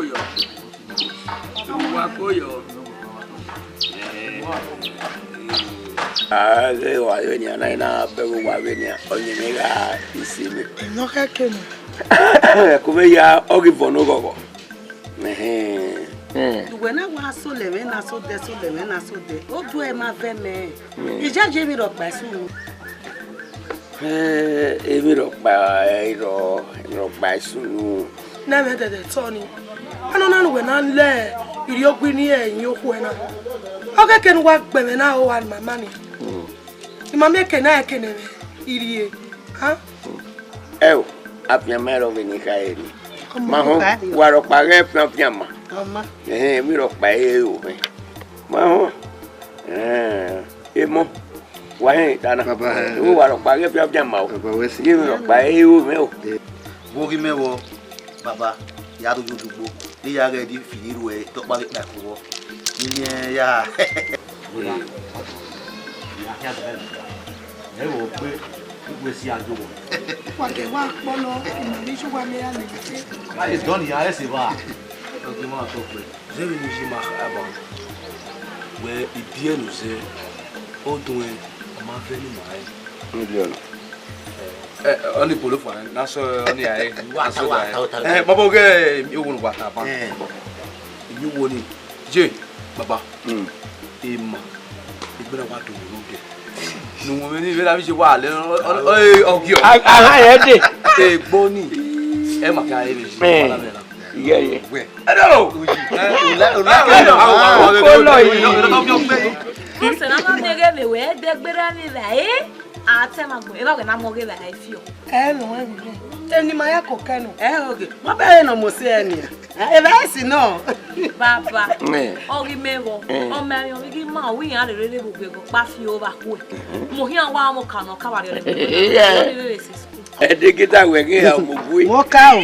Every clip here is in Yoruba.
koyo. Wa koyo. Ge wa yo ni ana ina be wa we ni onye me ga isimi. No ka kenu. Ko be ya ogi vono gogo. When I was so leme na so de so leme na so de. O do e ma ve me. Ija je mi ro pa su. Emi ro pa su. Na me de Tony. Ano na no we na le iri ogwi ni eyin oku e na. O ka kenu wa gbe me na o wa mama ni. Mama ke na ke ne iri e. Ha? Eu, a minha mãe era venicaeri. Mas o aropague é pra mãe. Mi ro pa e o. Mas mo wa he dana. O aropague é pra mãe. Mi ro pa e o meu. Bogi mewo baba ya do jugbo. Ni ya ga di finiru e to pa pa ko. Ni ya. Ya do bele. E wo pe we si ajo wo. Wa ke wa polo ni so wa me ya ni. It's gone here, I see why. J'ai venu chez ma avant. Ouais, et bien nous c'est au doigt on m'a venu moi. On est pour le faire, na so on est allé. Baba ke mi wo wa ta pa. Mi wo ni. Je, baba. Emma. Igbera wa do lo de. Nu mo ni be la mi se wa le ogi o. Aha ye de. Egbo ni. E ma ka e le se. Yeah. Hello. Você não vai negar meu é de berani vai. Até mago, eu vou na moge vai fio. No e. Eni ma ya ko kenu. Okay. Mo be no mo se eni. E ba si no. Baba. Ogi mewo. O me yo gi ma wi yan le le gbogbo go pa fi over ku. Mo hian wa mo kan no ka wa le. Edikita wege ya mugui. Mo ka o.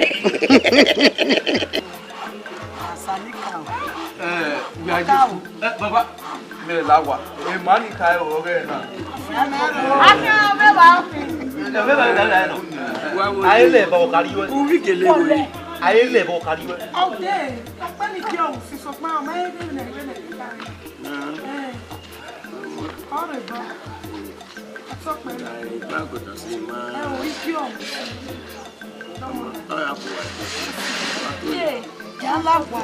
Asali ka o. We are just baba me lawa. E mani kai o ge na. Ani o me wa fi. Aye le ba o kari we. Ubi kele we. Aye le ba o kari we. O de, pa ni ki o si so pa o me ne ne. Ore ba. So pe na Ba ko to si ma. o ki o. Aya ko wa. Ye, ya la wa.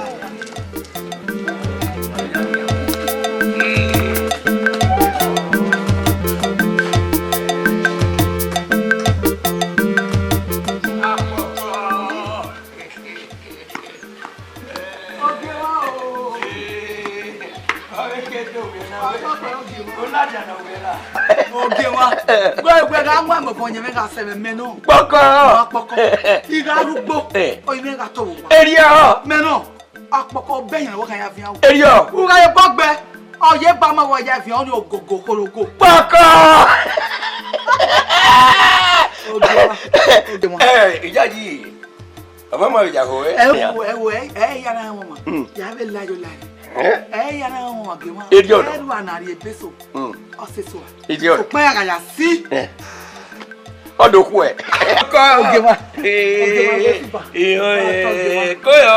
Oge wa. Gwe ga nwa mo fonye me ga se me no. Poko. Iga rugbo. O ime ga to wo. Erio. Me no. Apoko beyan wo kan ya fi an. Erio. U ga ye bogbe. O ye ba ma wo ya fi an ni ogogo korogo. Poko. Oge wa. Ijaji. Aba ma ja ho e. Ya na mo ma. Ya be la yo la. Ya na mo ma ge ma. Idiot. E ru anari e beso. O se so. Idiot. O pa ya si. Odoku e. Oge wa. Koyo.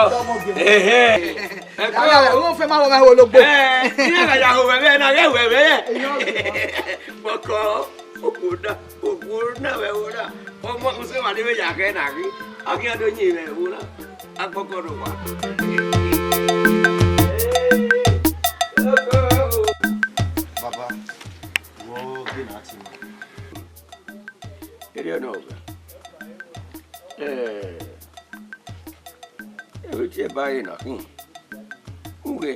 O fe ma wo ga ologbo. Ni ga ja ho be na ge we be. Poko. Okuda we ora. Omo use ma ni be ya ke na ri. Aki ado yin me wo na. Akoko ro wa. Baba, wo ge na ti ma. Erio no. E ti e bai na. Uge.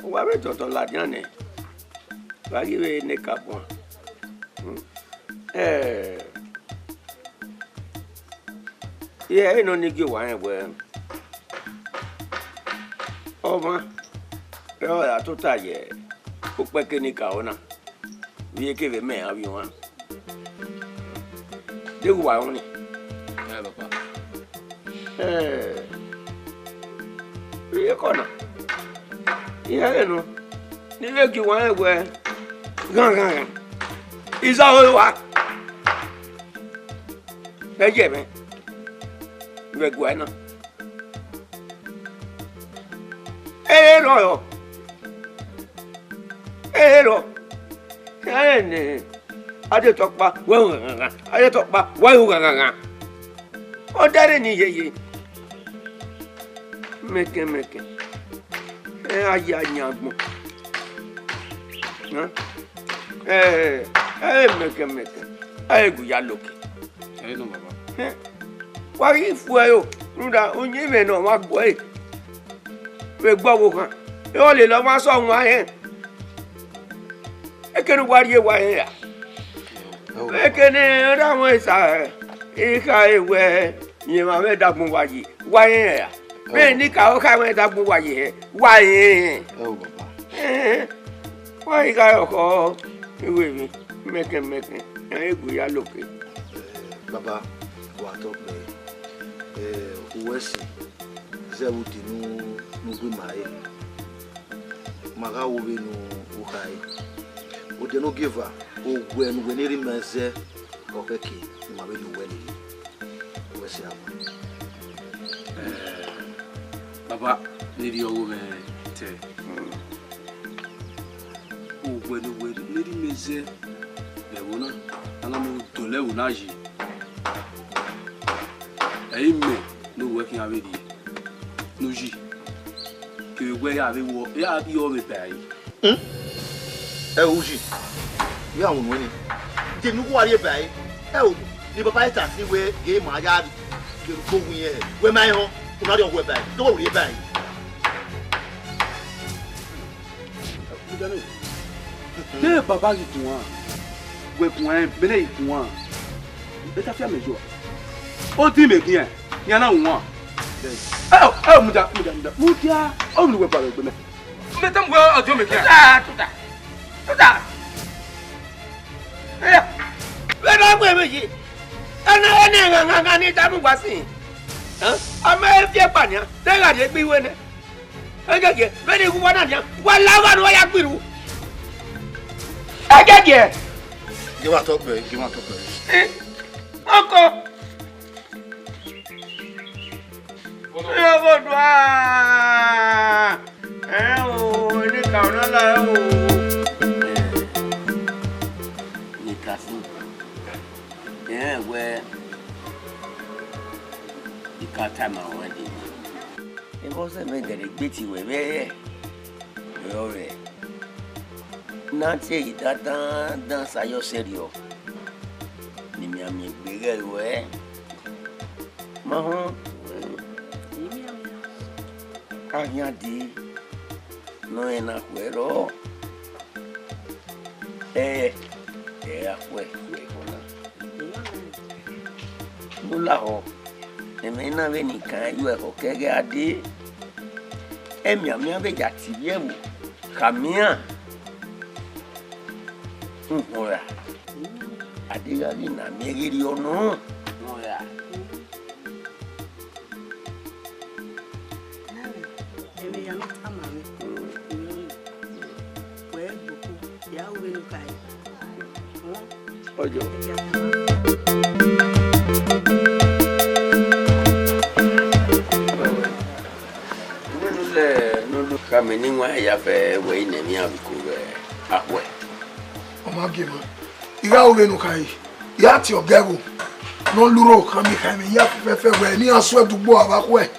Wa be toto la diane. Ba gi we ne kapon. Yeah, no ni gi wa en we. Oma. Pero la tota ye. O pe ke ni ka ona. Wie ke ve me avion. De wa oni. Papa. Wie kona. Yeah, no. Ni ve gi wa en we. Gan. Isa o wa. Ke je me. Ve gwa na. Ero. Ade tokpa wa. Ade tokpa wa. O dare ni yeye. Meke. Aya nyagbon. Meke. Egu ya loke. No baba. Wa ri fu ayo. Nuda onye me no wa gbo e. We gbo wo kan. E o le lo ma so won ayen. E kenu wa ri e wa yen ya. E kene ra won isa. E ka ewe yin ma me dagun wa yi. Wa yen ya. Me ni ka o ka me dagun wa yi. Wa yen. Baba. Wa yi ka ko ewe mi. Meke. Egu ya loke. Baba, wa to pe uwesi zewu di nu gbe mai. Maga wo be nu ukai. O de no giver, o gwe nu we neri meze o keke ma be nu we ni. Uwesi ama. Baba, neri owo me te. O gwe nu we neri meze le wona ana mo dole wona yi. Aime no working already. No ji. Ke we ya be wo ya bi o be bai. Uji. Ya won we ni. Ke nu ko ari bai. O ni baba ita si we ge ma ya ke ko wi e. We mai ho. Ko na ri o we bai. To wo ri bai. Ne baba ki tun wa. We point bele tun wa. Be ta fi amejo. O ti me gin yan na won. Muda. O mi we pa gbe me. Me tam go ojo me gin. Tuta. We na gbe meji. Ana nga ni ta mu gba sin. Ama e fi pa ni. Te ga de gbe we ne. Egege, be ni ku wa na ni. Wa la wa no ya gbiru. Egege. Give out up, give out up. Uncle. Yo go do ni ka ona la o. Ni ka fu. We di ka ta ma won di. E bo se me de gbe ti we be. Yo re. Na ti e dan sayo serio. Ni mi ami gbere we. Mahon. Kanya di. No ena cuero. Akwe kona. Nula ho. Emena ve ni kan yu e ko kege ade. Emi ami be ja ti ye wo. Kamia. Ora. Adiga ni na megiri ono. Ora. Emi ya mama mi. We buku ya we no kai. Ojo. Nulu kami ni wa ya fe we ni mi abiku akwe. Oma gema. Iga oge no kai. Ya ti ogego. No luro kan mi kai mi ya fefe we ni aso edugbo abakwe.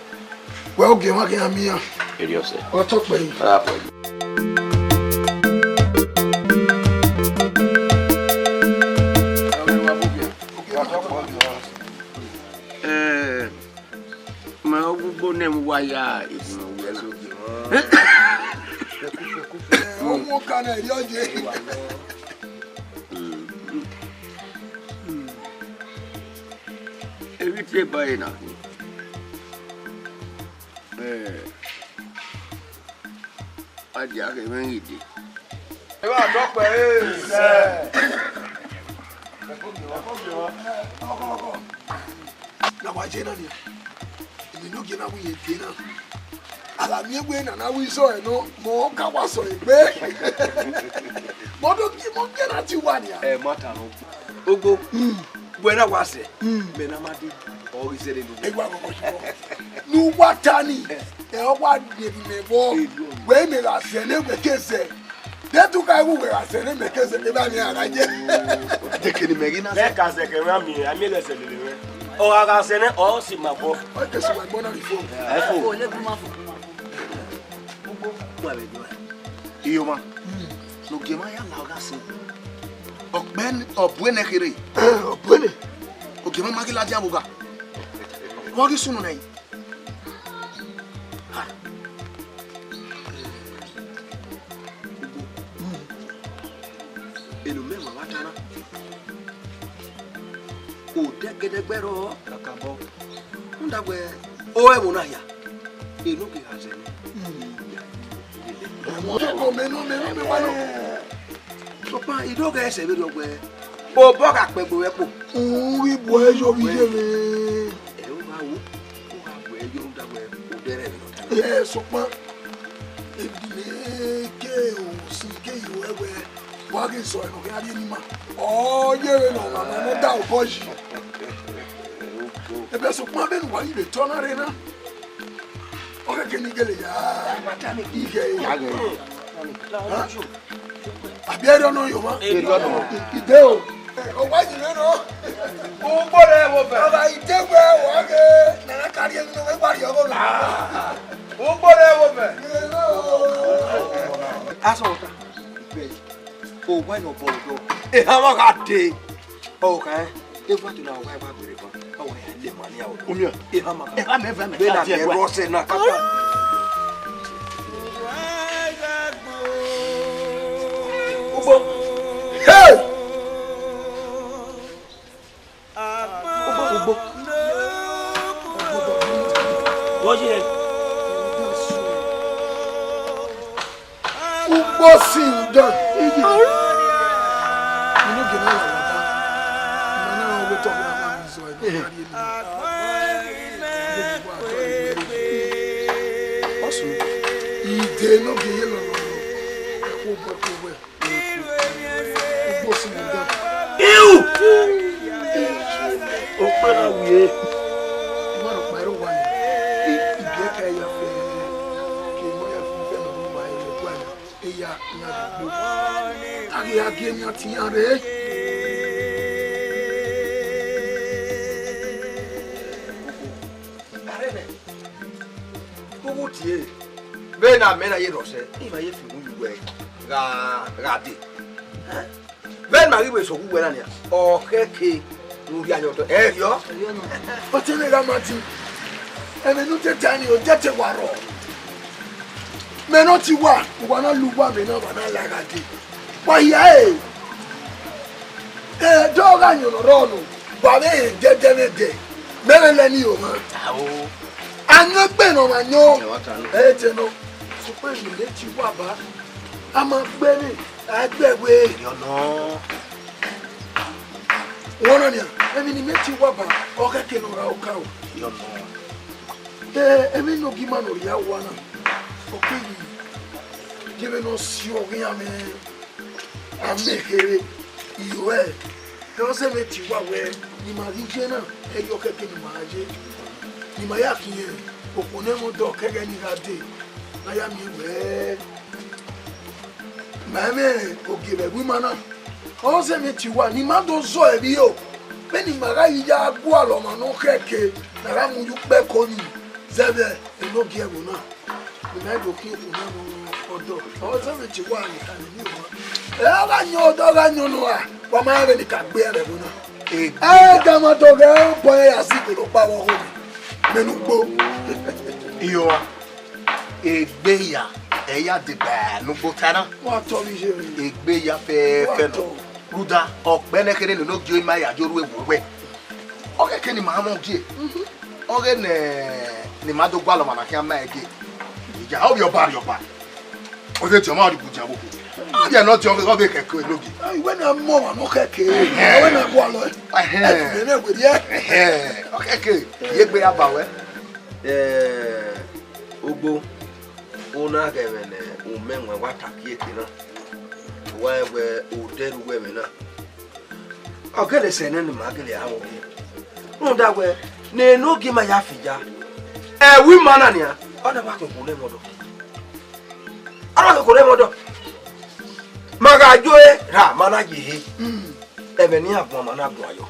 We oge ma ke ami ya. Serious. O to pe yi. Ara po. Ma ogbo nem wa ya ibun we la. Omo kana ri oje. Ebi ti bayi na. Adi ake men yidi. E ba to pe se. Na wa je na ni. Emi no ge na wi e na. Ala mi egbe na na wi so e no mo ka wa so egbe. Mo do ki mo ge na ti wa ni a. Mata no. Ogo. Buena wase. Me na madi. O isere no. Egwa ko ko. Nu wa tani. E o wa de mi me bo. we me la sene we kese de tu ka wu we la sene me kese e ba mi araje de kini me gina le ka se ke mi ami le se le we o aga sene o si ma bo o ke si wa gbona ri fo o le bu ma fo wa be do iyo ma no gema ya la ga se ọ̀gbẹ́ni ọ̀bùnẹ kiri ọ̀gbẹ́ni òkè mọ́ mákìlá jẹ́ àbúgà wọ́n rí sùnù náà èlò mẹ́wàá wá dáná ò dẹ́gẹ́dẹ́gbẹ́rọ kàkàbọ̀ ń dàgbẹ́ ó ẹ̀wọ̀n náà yà èlò kì í hàn sẹ́ni. ọmọ mẹ́nu mi wá lọ. Papa, il doit rester avec le ouais. Au bord à quoi boire pour. Oui, boire je vais me. Et on va où? On va boire je on doit boire au derrière le temps. Eh, sopa. Et bien que on si que il ouais. Boire que ça on regarde ni ma. Oh, je non maman, on da au boji. Et bien sopa ben wa il est ton arena. On va que ni gele ya. Matane ki ge. Ya ge. Abiero no yo ma. Ide o. O wa ji no. O gbore wo fe. O ba ide gbe wo ge. Na kari enu we pari o lo. O gbore wo fe. Aso ta. O wa no bo do. E ha ma ka de. O ka e fa tu na wa ba gbere ba. O wa ya le ma ni awo. O mi. E ha ma ka. E ha me fa me. Be na be ro se na ka. Hey! Ubo sinda. Inu gina la wata. Mana o go to na ma so e. Osu. Ide no ge yelo no. Ko bo ko we. Ubo sinda. Eu! O para wiye. Mano, pero wani. Ibe ka ya fe. Ke mo ya fe no ma ile kwana. Eya nya gbo. Ari age mi ati yan re. Arebe. Ko tie. Be na me na ye rose. Iba ye fi mu yuwe. Ga de. Ben mari we so kuwe na ni. O keke nuri anyoto. Yo. O te le ramati. Eme nu te tani o tete waro. Me no ti wa na luwa me na bana la ga de. Wa ya e. Do ga nyo no ronu. Wa be de. Me le ni o ma. Awo. Anu gbe no ma nyo. Te no. So pe mi le ti wa ba. Ama gbe ni. Agbegbe Yo no. Wọ́n ní à, ẹ̀mí ni méjì wà bá ọ̀kẹ́kẹ́ nù ra ọ̀ká o. Yo no. Ẹ̀mí ní ogi máa nù rí àwọ̀ náà. Ọ̀kẹ́ yìí, jẹ́bẹ̀ náà sí ọ̀gbìn àmẹ́kẹ̀rẹ̀ ìyó ẹ̀. Ẹ̀rọ́sẹ̀ méjì wà wẹ̀ ní màá rí jẹ́ náà, ẹ̀yọ kẹ́kẹ́ ni màá jẹ́. Ní màá yà kí yẹn, òpó náà mo dọ̀ kẹ́kẹ́ ní ra dé. Náyà mi wẹ̀. Màá mẹ́rin ògì rẹ̀ wí máa náà. Ose me tiwa ni mando zo e bi o. Be ni mara yi ya gbo alo ma no keke. Na ra mu yu pe ko ni. Zebe e no gi e wo na. Ni na do ki o na no odo. Ose me tiwa ni kan ni o. E ala nyo do ga nyo no a. Wa ma re ni ka gbe re wo na. Ga ma to ga bo ya si ko lo pa wo ho. Me nu gbo. Iyo. Egbeya. Eya de ba nu botana. Wa to mi je. Egbeya fe no. Ruda ọ̀gbẹ́ni kere no jo ma ya joru ewu we. Oke ke ni ma mo die. Oge ni ma do gba lo ma na ki ama ege. Ija o yo ba. O se ti o ma ri buja bo. O je no ti o be keke logi. Iwe na mo wa no keke. Iwe na gbo alo. Me na gbe die. Oke ke ye gbe aba we. Ogbo ona gevene o menwe wataki ekina. Wewe oderu weme na. Ogele sene ni magele awo. Nda we na no gi ma ya fija. Wi mana nia. Ona ba ko kule modo. Ara ko re modo. Maga joe ra mana ji. Ebe ni agbon mana agbon ayo.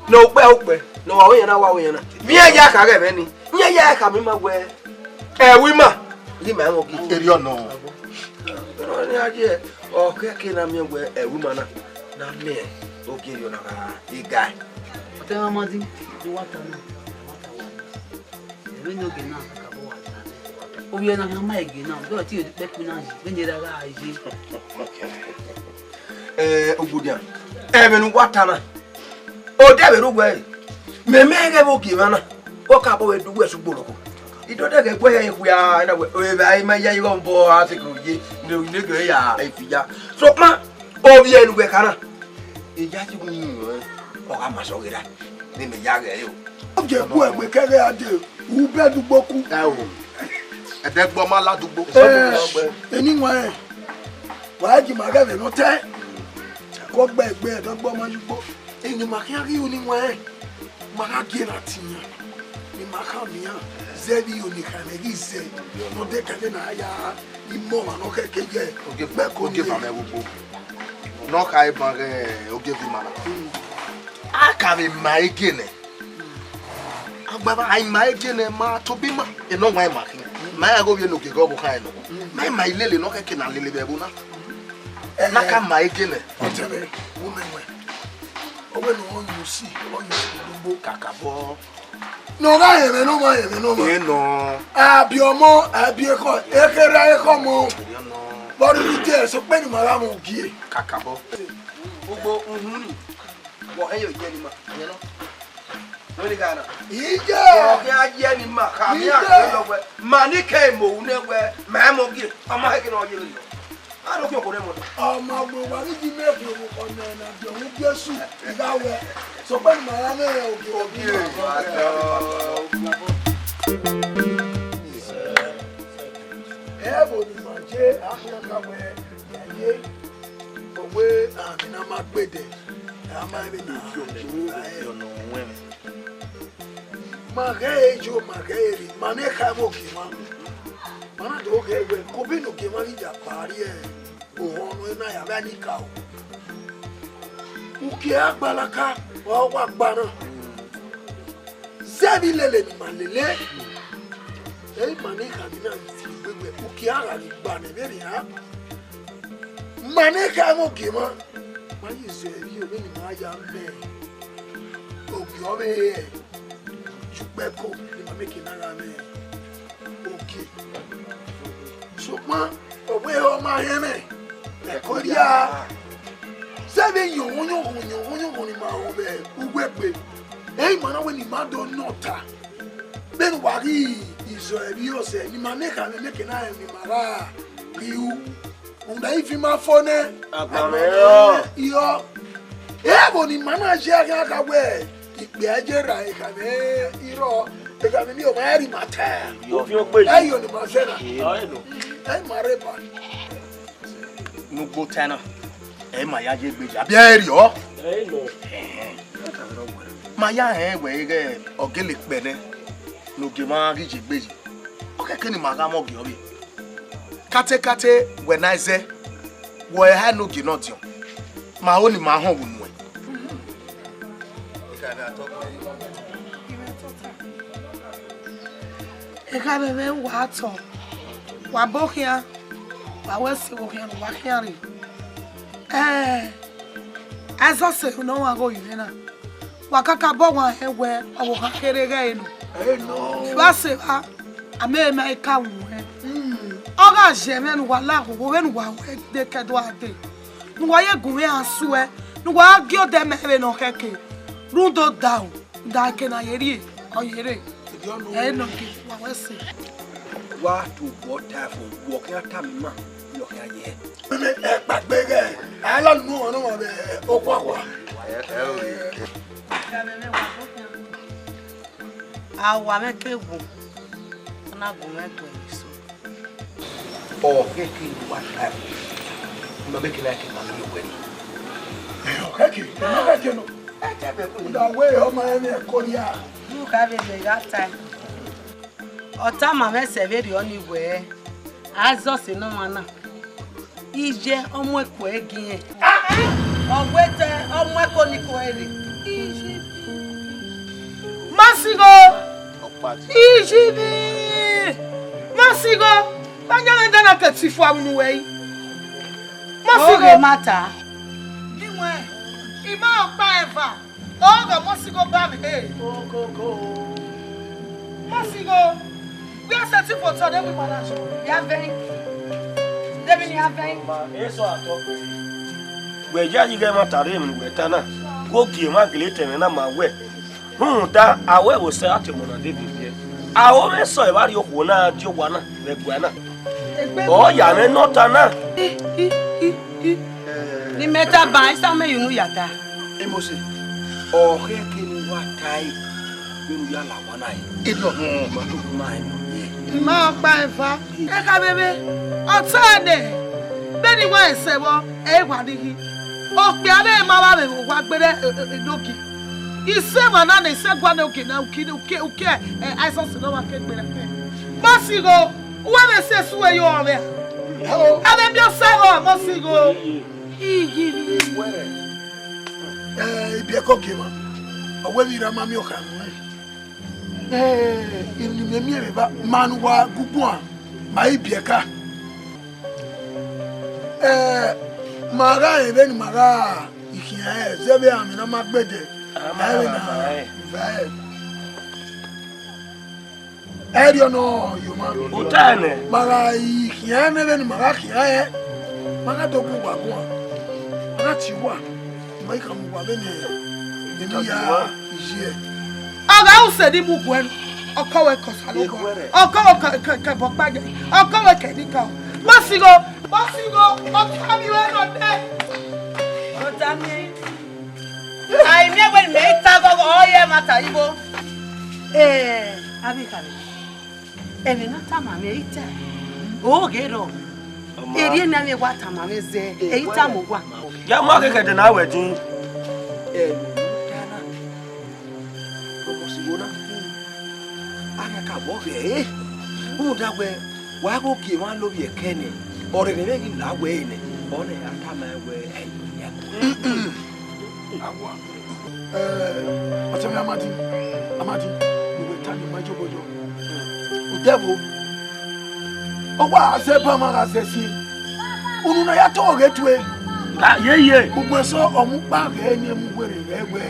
No pe. No wa we na. Mi ya ka ga be ni. Nye ya ka mi ma we. Wi ma. Li ma mo ki eri ono. No ni aje. O ke na mi we wi ma na. Na me. O ki eri ono ka. I guy. O te mama di wata na. Ebe no ge na ka bo wata. O bi na ma ege na. Do ti o pe ku na ji. Benje da ga ji. Ogudia. Ebe nu wata na. O de be rugwe. Me ge bo ki mana. O ka bo we duwe su gboloko. Ido de ge gwe ya ya na we ai ma ya yo mbo atiku je. Ne ge ya efija. So ma o bi enu gwe kana. Ija ti gun o ka ma so gera. Ni me ya ge yo. O je ku egbe kere ade. U be dugbo ku. Edegbo ma ladugbo. Eni wa e. Wa ji ma ga be no te. Ko gbe egbe edegbo ma dugbo. Eni ma kan ri oni wa e. Ma ga ge na tiyan. Ni ma kan mi an. Zebi oni kan e gi se. No de kan na ya. Ni mo ma no ke keje. Oge ba me wugo. No ka e ban oge bi mala. Aka mi ma egene. Agbaba ai ma egene ma to bi ma. E no wa ma kin. Ma ya go bi no ke go bu kan no. Ma ilele no ke na lele be bu na. Na ka ma egene. O tebe woman we. O we no on you see. On you dugbo kakabo. No ga yeme no ma. E no. Abi omo, abi eko, ekere eko mo. Bọ́dù ní jẹ́ ẹ̀sọ́ pé ní màrá mọ̀ ògì ẹ̀. Kakabo. Gbogbo ni. Wo eyo je ni ma. Ayen no. Wo ni ga na. Ije. O ke aje ni ma ka mi a lo we. Ma ni ke mo u ne we. Ma mo gi. Ama he ki no je lo. A lo ki o ko re mo. Ọmọ gbogbo wa ní jí méjì òun ọ̀nà ẹ̀nà bí òun Jésù ìdáwẹ̀. Sọ pé ní màrá mẹ́rẹ̀ ògì Ebo ni ma je Africa we yaye owe amina ma gbede ama ebe na yo no wen ma ge jo ma ge ri ma ne ka mo ki ma ma do ge we ko bi no ge ma ni ja pari e o hono na ya ba ni ka o uki agbalaka wa wa gbana zebi lele ni ma lele e ma ne ka ni na uki ara ni gba ne be ya maneka mo ki mo ma yi se ri o ni ma ya nbe oki obe jupe ko ni ma make na ra me oki so ma owe o ma he me e ko dia se be yon ni ma o be ugbe pe e ma na we ni ma do nota ben wari izo ebi o se ni ma make na mi mara riu unda ifi ma fone Akameo. Yo. Ebo ni mana jaga ka we. Ipe ajera e ka me iro. E ka me mi o ma ri mata. Yo fi o pe. Ayo ni ma se na. Ayo no. E ma re ba. Nu gbo tana. E ma ya je gbeja. Abi e ri o. Ayo no. Ma ya we ge ogele pe ne. No ge ma ri je gbeji. O ke ni ma ga mo ge obi. Kate when I say wo e ha no gi not yo ma ho ni ma ho wo nu e e ka be me wa to wa bokia wa wesi wo hian wa hiari aso se no wa go yina wa kaka bo wa ewe owo ka kere ga enu No. ba se ba ame me ka wu Oga jeme nu wala ko we nu wa we de kedo ade. Nu wa ye gun we asu e. Nu wa gyo de me be no keke. Rundo down. Da ke na yeri. O yere. E no ke wa we se. Wa to what time for working at time ma. Lo ke aye. E gbagbe ge. Ala nu onu wa be o kwa kwa. Awa me kebu. Na go me gbe so. Oh, ke what time. Ma be ke na ke na lo we ni. Okay. No ka ke no. Da we o ma e me ko dia. You ka be that time. Ota ma me se very only way. Azọsị no mana. Ije ọmụ eko egie. Ogwete ọmụ eko niko eri. Ije. Masigo. Ijibi. Masigo. Banyana dana ketifu amunuwe. Masigo mata. Diwe. Ima opa eva. Oga masigo bam hey. Go. Masigo. We are setting for today with Manaso. We are very. Devin, you are very. Yes, I talk. We just get my time with Tana. Go give my glitter and I'm away. That I will say at him on a David. I always saw about your Wana, Joanna, Leguana. Oh, yeah, not Tana. The meta by some you know yata. Emosi. Oh, here can what time you yalla one eye. It not mine. Ma pa efa. Eka bebe. Otade. Beni wa esewo e gwadihi. Ope abe ma ba be wa gbere doki. Ise ma na ne se gwa na oke na uke aiso se no wa ke gbere. Masigo, wa be se suwe yo ore. Abe bi osawo masigo. Igi. Ibi eko kema. Owe mi ra mami oka mo. Ili memi e ba manuwa gugwa. Ma ibi eka. Mara ebe ni mara ikiya zebe amina magbede. Erio no yuma. Utane. Mara ikiya ebe ni mara kiya mara dogu gwa. Mara chiwa. Mai kamu gwa bene. Ni ya ije. Aga use di mu gwen. Okowe kosalogo. Okowe ke bokpaje. Okowe ke dika. Masigo, otami we no de. Otami. Ai me gwen me ta gogo oye mata ibo. Abikale. Ene na tama me ita. O gero. Eri na me wa tama me ze. Eita mo gwa. Ya ma ke de na wedin. Aka boge udagwe wago ki wan lo ye kene ore ne gi lawe ne ore atama we ya Agwa. Atami amadi we tani majo bojo. Udebo. Owa asepa mara sesi. Unu na ya to getwe. Ye. Ugwe so omu pa ge ni mu gwere egwe.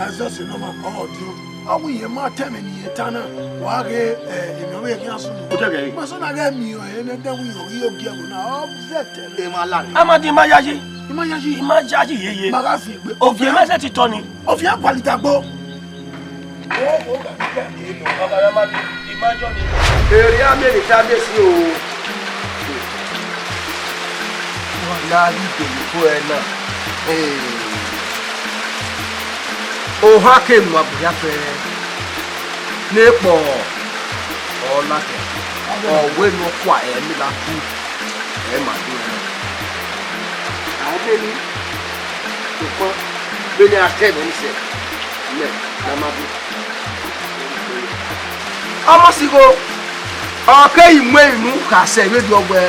Azosi no ma audio. Awu ye ma teme ni etana wa ge emi ye kan sunu. Utege. Ma so na ge mi o ene de wi o gi ego na object e ma la. Amadi mayaji. Imajaji ye. Magasi gbe. Ofie ma se ti toni. Ofie kwalita gbo. O ga ga e no baba Amadi imajo ni. Eri America be si o. wala ni de ko ena o ha ke mo abuya pe nepo o la ke o we no kwa e mi la ku e ma do na ade ni ko be ni atebe ni se ne na ma bu amasigo o ke imwe inu ka se we di ogbe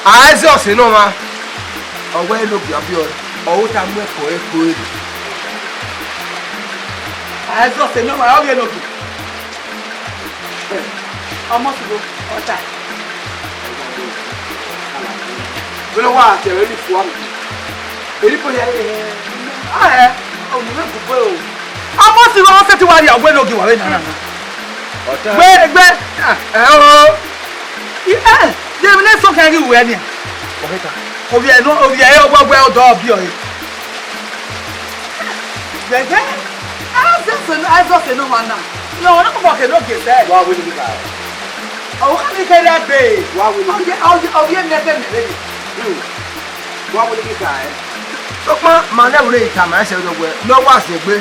aize osin no ma ogbe lo bi abi o ta mu ko e ko eri aize osin no ma o ge lo bi amasigo o ta we lo wa te ri fu am eri po ya o ni me bu o amasigo o se ti wa ri ogbe lo gi wa we na na gbẹ o jẹ́mi ní sọ́kẹ́ rí ìwé ni òbí ẹ̀ ọgbọ́gbọ́ ọ̀dọ́ ọ̀bí ọ̀yẹ́ gbẹ̀gẹ́ ẹ̀ẹ́sẹ̀sẹ̀ ní wọn náà ní ọ̀wọ́n náà kọ̀ọ̀kẹ́ ní òkè sẹ́ẹ̀ wà wọ́n ní kíkà rẹ̀ ọ̀wọ́n ní kẹ́lẹ́ gbé wà wọ́n ní kíkà ọ̀bí ẹ̀ mẹ́fẹ́ mẹ́lẹ́ ni wà wọ́n ní kíkà rẹ̀ sọ́kpọ́n màá lẹ́wọ̀n ìkà máa ṣe ọ̀dọ́gbẹ́ lọ́wọ́ àṣegbé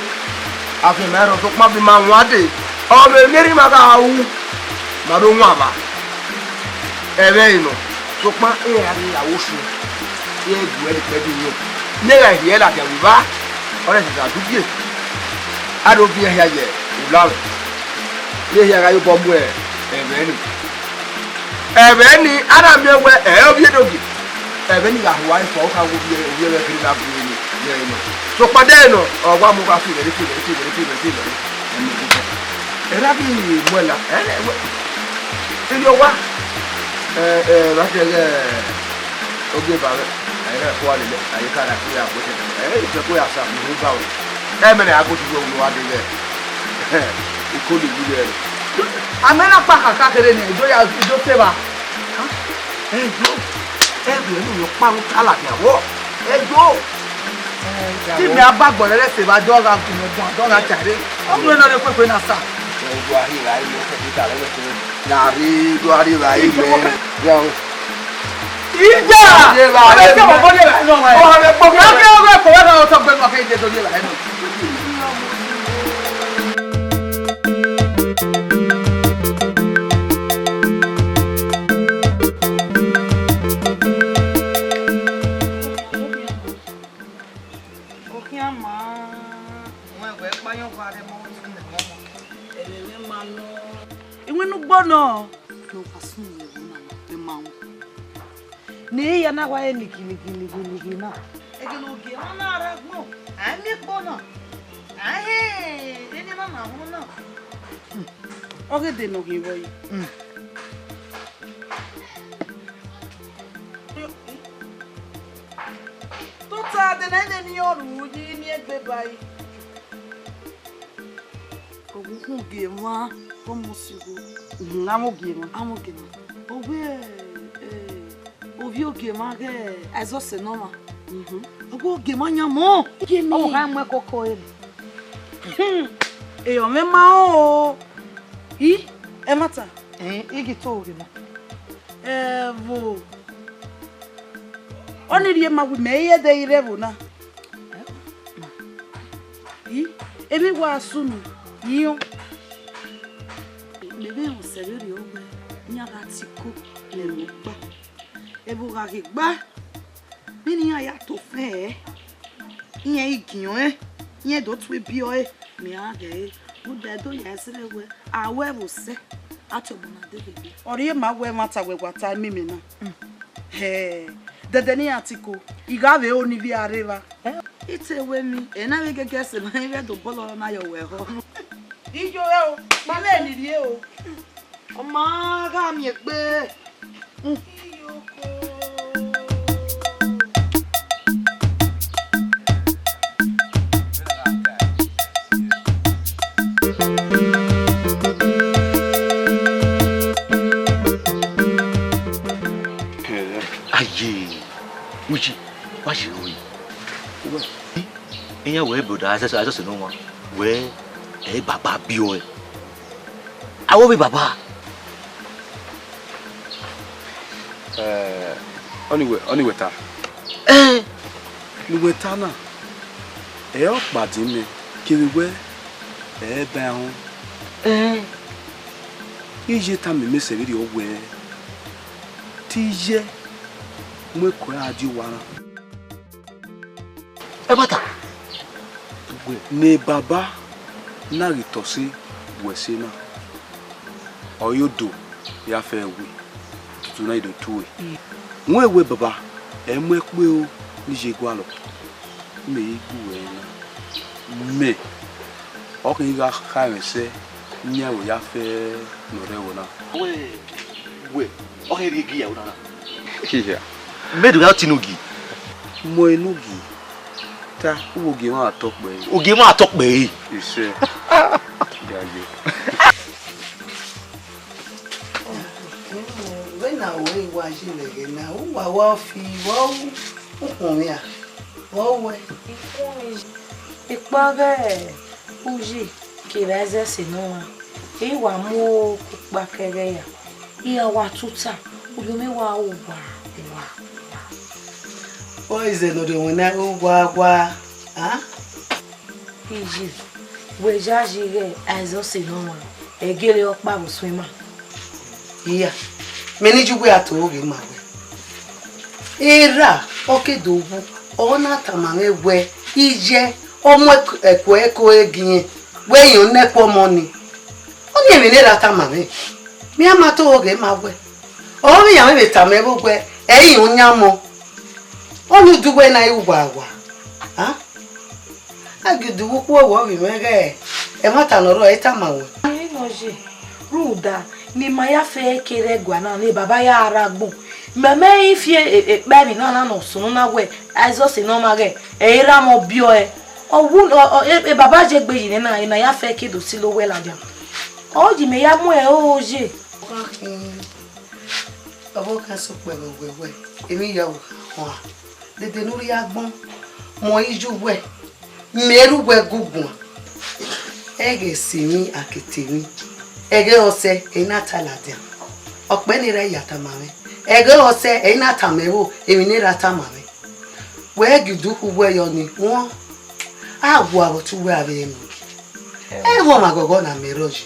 àfihàn ẹ̀rọ sọ́kpọ́n bí máa wọ́n á dé ọmọ emeri maka awu mado nwa ba ebe ino so pa e ari awosu e gu e pe bi yo nega hi ela ke ba ore se da dubie ado bi ya ye ulawe ye ya ga yo bombu ebe ni Ebeni ana mewe obi edogi. Ebeni ga huwa ifo ka wo bi we kiri na bu ni. So pade no ogwa mu ka fi very. Era bi mola. Yo wa ba se oge ba ayé ko ale ayé kala ko ya ko te se ko ya sa mu ba o mere ago ti wo wa de le ko le bi le amena pa kaka kere ni do te ba jo ni yo pa un kala ni awo jo ti mi abagbo le se ba do ga ku mo do ga tare o gbe na le pe na sa do ari ra ile se ti tare le na ri do ari ra ile yo Ija! Ọ̀rẹ́ tí ọmọ bọ́dé rẹ̀ náà wáyé. Ọ̀rẹ́ pọ̀ kí ọkẹ́ ọgbẹ́ kò wá náà tọ́ gbẹ́nu ọkẹ́ ìdè tó dé rẹ̀ náà. Òkè àmà wọn ẹ̀wẹ̀ pààyàn kọ́ adé mọ́ wọn tún lè mọ́ wọn. Ẹ̀lẹ́wẹ̀ máa lọ. Ìwé inú gbọ́ náà. Ló wá sún ìyẹ̀wò náà lè máa wọn. Ni yana wa ligi na egeloge ona aragbo ami gbona eni mama hu na oge de no gibo yi to ta de na ni oru yi ni egbe bayi ogun ge ma ko musigo amoge ma owe Ovi oge ma ge ezo se no ma. Ogo oge ma nyamo. O ha mo koko ele. E o me ma o. I e mata. Igi to oge ma. Vo. Oni rie ma wi me ye de ire vo na. I emi wa sunu. Iyo. Bebe o se ri o gbe. Nya ga ti ko le mo pa. Ebuga gba bini aya to fe iyan igiyan iyan do tu bi o mi age o de do ya sire we awe bo se atobuna de bebe ori ma we mata we gwata mimi na dede ni atiko igave oni bi areva ite we mi na we gege se ma ibe do bolo na yo we ho ijo e o ma le ni rie o o ma ga mi egbe Uji, wá ṣe rí. Ìyẹn wẹ́ bọ̀dọ̀ àṣẹṣẹ náà wọn, wẹ́ ẹ̀ bàbá bí ọ ẹ̀. Àwọn bí bàbá. Ọ̀nìwẹ̀ta. Ìwẹ̀ta náà, ẹ̀ ọ́ pàdé mi kiri wẹ́ ẹ̀ bẹ́ ẹ̀hún. Iye ta mi mẹ́sẹ̀ rí ọwọ́ ẹ̀ tí yẹ. Mwe ko adi wara e bata we ne baba na ritosi wese na oyodo ya fe we tutu na ido tuwe mwe we baba e mwe pe o ni je gwalo me igu we na me o kan ga ka se nya wo ya fe no re wo na we o he ri gi ya wo na iya medu ga tinugi mo enugi ta uwoge ma atokpe oge ma atokpe ise gaje we na we wa jinege na wa fi wo ukun ya wo we ipare uji ki reze sinu e wa mu pa kere ya iya wa tuta obi wa o wa Poison no de wona ugwa iji we jajire azo se no egere opa bo swima iya meni jugwe ato oge ma we era okedogu ona tamame we ije omo eko egin we yon nepo money oni emi le rata mame mi ama to oge ma we Ori ya me tamebo kwe eyin onyamo. Onu duwe na iwagwa. Ha? Agidu wo wo bi mege. E mata noro eta mawo. Ni noje. Ruda ni maya fe kere gwa na ni baba ya aragbo. Meme ifie baby na no sunu na we. Aizo se no mage. E ira mo bio e. Owu baba je gbe yin na ya fe kedo si lo we la dia. O ji me ya mu e oje. Abo kan so pe wewe. Emi ya wo. Dede nuri agbon. Mo iju we. Meru we gugun. Ege simi akitimi. Ege ose ina talade. Okpeni re yata mame. Ege ose ina tamewo emi ni rata mame. We gidu kuwe yo ni won agwo abo tu we abe enu. Ewo magogo na meroji.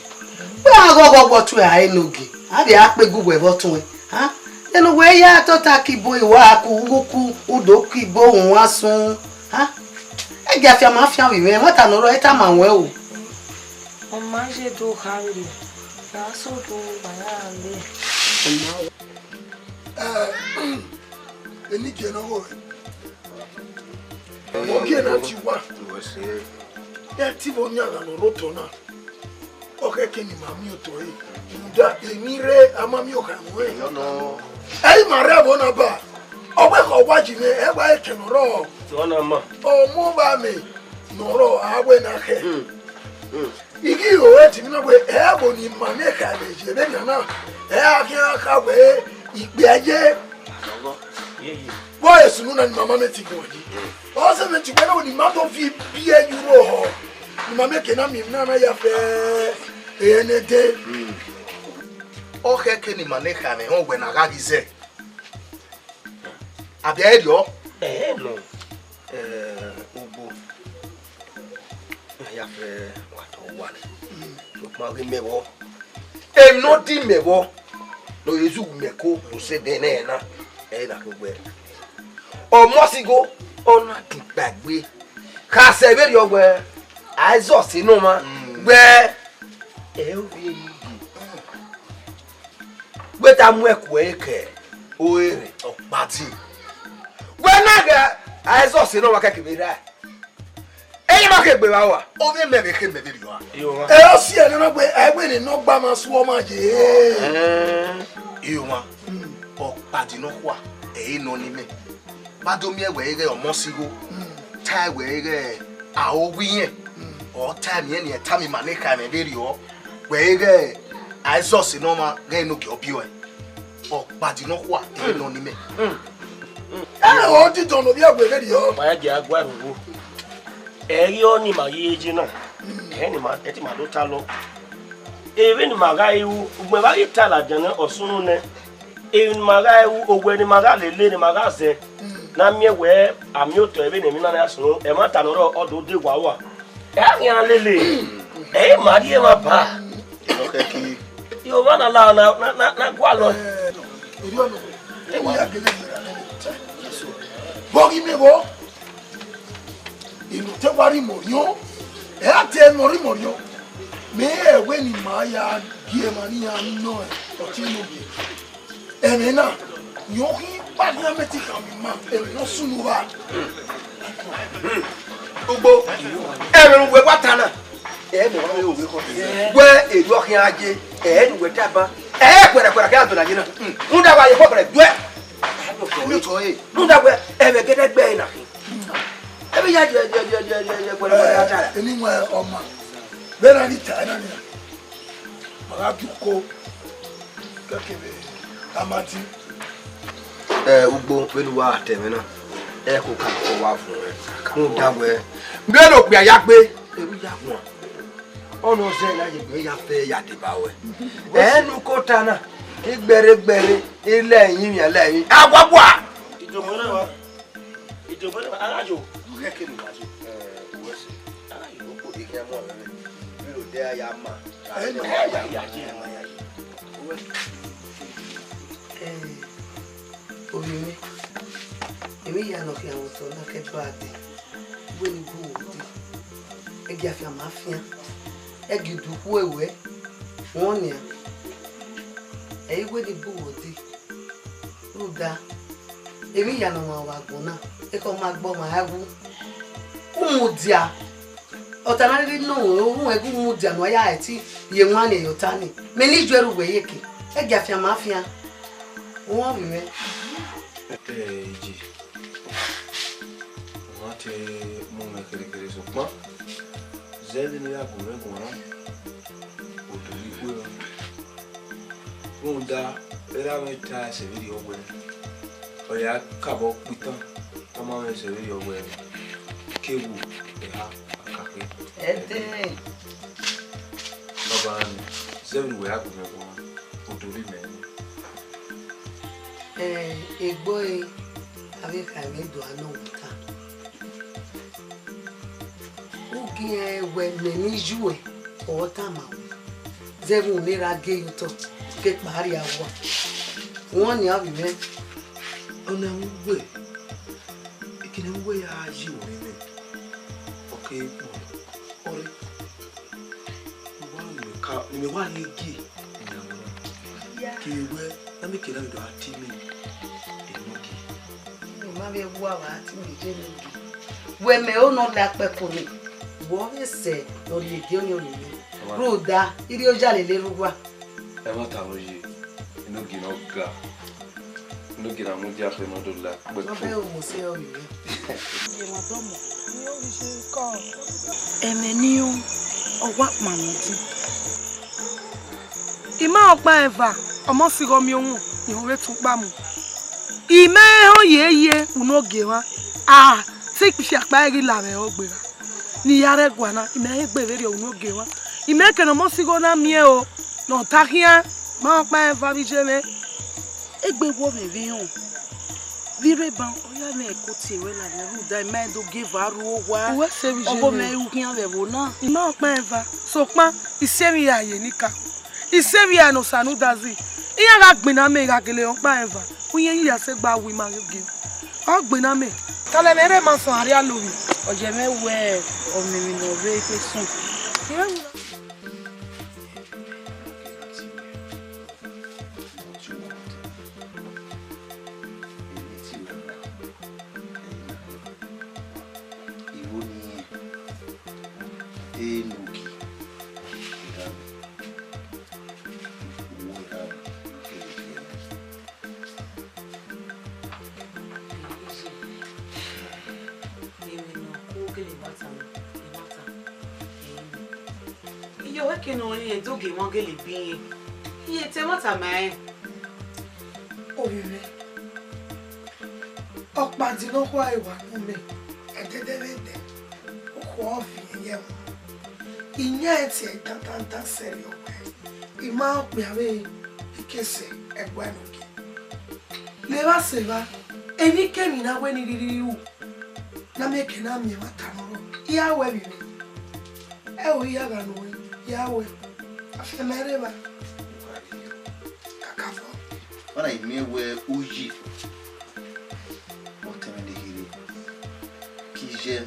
We agogo bo tu a enogi. Abi apegu we bo tun e. Ha? Enu we ya to takibo iwa akuguku udoku ibo won asun. Ha? Ege afia mafia wi we mata no ro eta manwe o. O manje do kawiri. Ya so do bayale. Eni ke no go. Oge na tiwa. Ya tivo nya no roto na. Oke ke ni mami oto e. Nda emire amami okanwe. No. Ai mare bona ba. Owe ko waji me e wa e kenoro. Tona ma. O mo ba me. Noro awe na ke. Igi o eti mi na we e bo ni mami ka le je be na. E akia ka we igbe aje. Boy sunu na ni mama me ti go ji. O se me ti we na ni ma to fi bi euro ho. Ni mama ke na mi na ya fe enete. O ke ni mane ka me ho we na ga gize. Abia edio. No. Ugbo. Ya fe wato wan. So ma ge mewo. E no di mewo. No yezu meko no se de na na ko gbe. O mosigo ona ti gbagbe. Ka se be ri ogbe. Aizo sinu ma. Gbe e o bi gbe ta mu eku eke o ere opati. Gbe na ga aizo sinu ma ke be ra. Eyi ma ke gbe wa wa. O be me be ke me be ri wa. E o si e na gbe egbe ni no gba ma so ma je. Iyo ma. Opati no kwa. E no ni me. Badomi ewe ege omosigo. Tai we ege aowiyen. O time yen ye tami maneka me be ri o. We ege aizo sinu ma ge no ki opio e. Opati no kwa. E no ni me. O ti tono bi agbe le yo. Ma je agwa ruwo. Eri oni ma yeji na. Ni ma eti ma do ta lo. Ewe ni ma ga iwu, ugbe ba ita la jana osunu ne. Ewe ni ma ga iwu, ogwe ni ma ga lele ni ma ga ze. Na mi we ami oto ebe ni mi na na sunu, e ma ta no ro odo de gwa wa. E yan lele. E ma die ma pa. Okay ki. Yo ba na la na gwa lo. Eri ono. E wa ya gele ni. Bogi me bo. Inu te wari morio. E ate mori morio. Me ewe ni ma ya gie mani ya no e. O ti no bi. E me na. Yoki pa na meti ka mi ma. E no sunu wa. Ugbo. E me we kwatana. E mo wa we ko. We e yo kin aje. E nu we taba. E kwere ka do na jina. Nda wa ye ko kwere dwe. Mi to e. Nda we e be gede gbe na. E be ya je kwere atara. Eni wa oma. Bera ni ta na ni. Mara duko. Kakebe. Amati. Ugbo pelu wa teme na. E ko ka ko wa fun e. Nda we. Bi lo pe aya pe. E bi ya won. Ono se la je gbe ya fe ya de ba we. Enu ko tana. Igbere ile yin mi ala yin. Agwagwa. Ijobore wa. Ijobore wa arajo. Keke ni ajo. Wesi. Ayo ko de ke mo me. Mi lo de aya ma. Omi èmi ya no fi àwọn to na ke do ade. Wo ni bu odi. E gi afia mafia. E gi du ku ewe. Won ni. E wo ni bu odi. Ruda. Èmi ya no ma wa gbona. E ko ma gbo ma agu. Umudia. Otanari no ohun egu umudia no ya eti ye nwa na yotani. Me ni jweru we yeke. E gafia mafia. Won wi me. Ji. Wate mo me kere so pa. Zeli ni ya gure gona. Otuli kuwa. Unda era me ta se video we. Oya kabo pitan. Toma me se video we. Kewu ha akape. Ede. Baba zeli we agure gona. Otuli me. Egbo ave ka me do ana wuta. Ugi we me ni juwe o ta ma. Zebu ni ra ge yuto ke pari awa. Won ni abi me. Ona ngwe. Ikine ngwe ya ji o me. Okay. Ore. Ni wa ni gi. Kiwe na me kila ndo atimi. Enoki. Ma be wa wa ti mi je ni. We me o no la pe ko ni. Wo ese no le di oni oni. Ruda, iri o jale le ruwa. E ma ta lo yi. Enoki no ga. Enoki na mo dia fe no do la pe ko. Ma be o mo se o yi. Ye ma do mo. Ni o se ko. Emeni o wa mamudi. Ima opa eva, omo sigo mi ohun, ni o re tun pa mu. Ime ho yeye unoge wa. Ah, se ki apa ri la me o gbera. Ni yare gwana, ime he gbere ri unoge wa. Ime ke no mo sigo na mi e o. No takia, ma opa eva bi je me. Egbe wo me vi hon. Vire ban, oya me ko ti we la me Ruda ime do give aru wa. Wo se bi je. Obo me u kin ave wo na. Ime opa eva, so pa ise mi aye nika. Ise mi ano sanu dazi. Iya ga gbina me ga gele opa eva. Uyen ya se gba wi ma ge. O gbina me. Tale mere ma so ari alowi. Oje me we o mi mi no re pe sun. Iyo we ke no ye do ge won gele bi. Iye te mota mai. Obiwe. Okpa di no kwa iwa nu me. Ededede. Okwo ofi ye mo. Inya eti e tantanta serio we. Ima okpe awe ikese egwa no ke. Leva seva. Eni ke mi na we ni riri u. Na me ke na mi mata no. Iya we bi. E o iya ga no we. Yawe. Afemereba. Kakafo. Wana imewe uji. Moteme de hiri. Kije.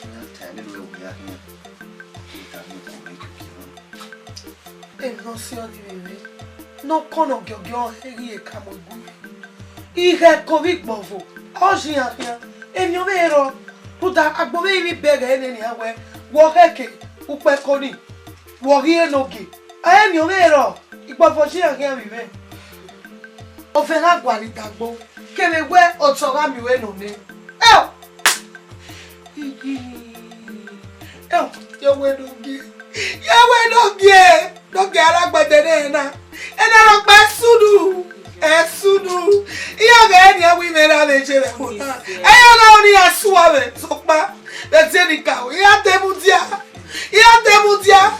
Na tani lo ya hia. Itami ko me kukiwa. E no si odi bebe. No kono gyogyo heri e kamogu. Ihe covid bovo. Oji afia. Emi o vero. Ruda agbobe ibi bega ene ni awe. Wo keke upe koni. Wori enoge. Aye mi o vero. Igbofo si akia mi be. O fe na gwa ni dagbo. Kele we otora mi we no ne. Yo we doge. Yo we doge. Doge alagbede na. Ena ro pa sudu. Sudu. Iyo ga eni awi me na meje le mo na. Eyo na oni asuwa me so pa. Le teni ka o. Ya temutia. Ya temutia.